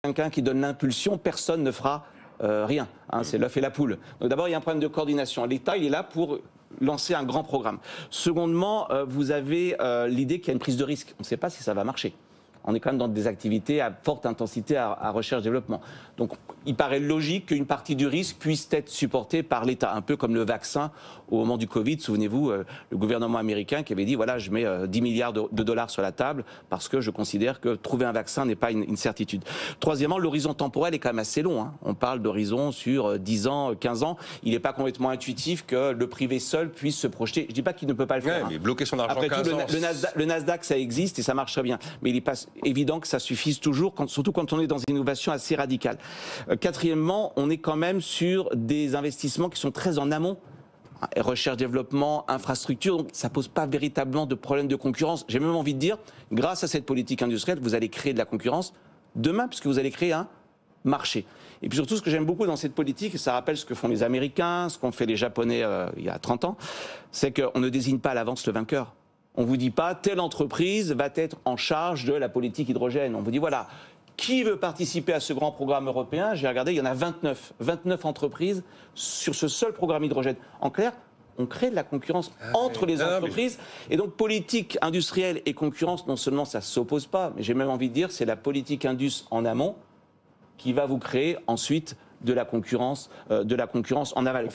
quelqu'un qui donne l'impulsion, personne ne fera rien. Hein, c'est l'œuf et la poule. Donc d'abord, il y a un problème de coordination. L'État, il est là pour lancer un grand programme. Secondement, vous avez l'idée qu'il y a une prise de risque. On ne sait pas si ça va marcher. On est quand même dans des activités à forte intensité à recherche-développement. Donc, il paraît logique qu'une partie du risque puisse être supportée par l'État, un peu comme le vaccin au moment du Covid. Souvenez-vous, le gouvernement américain qui avait dit, voilà, je mets 10 milliards de dollars sur la table parce que je considère que trouver un vaccin n'est pas une certitude. Troisièmement, l'horizon temporel est quand même assez long. Hein. On parle d'horizon sur 10 ans, 15 ans. Il n'est pas complètement intuitif que le privé seul puisse se projeter. Je ne dis pas qu'il ne peut pas le faire. Ouais, mais bloquer son argent Après 15 tout, ans. le Nasdaq, ça existe et ça marche très bien. Mais il n'est pas évident que ça suffise toujours, surtout quand on est dans une innovation assez radicale. Quatrièmement, on est quand même sur des investissements qui sont très en amont. Recherche, développement, infrastructure, donc ça ne pose pas véritablement de problème de concurrence. J'ai même envie de dire, grâce à cette politique industrielle, vous allez créer de la concurrence demain, puisque vous allez créer un marché. Et puis surtout, ce que j'aime beaucoup dans cette politique, et ça rappelle ce que font les Américains, ce qu'ont fait les Japonais il y a 30 ans, c'est qu'on ne désigne pas à l'avance le vainqueur. On ne vous dit pas, telle entreprise va être en charge de la politique hydrogène. On vous dit, voilà, qui veut participer à ce grand programme européen? J'ai regardé, il y en a 29. 29 entreprises sur ce seul programme hydrogène. En clair, on crée de la concurrence entre les entreprises. Et donc, politique industrielle et concurrence, non seulement ça ne s'oppose pas, mais j'ai même envie de dire, c'est la politique indus en amont qui va vous créer ensuite de la concurrence en aval.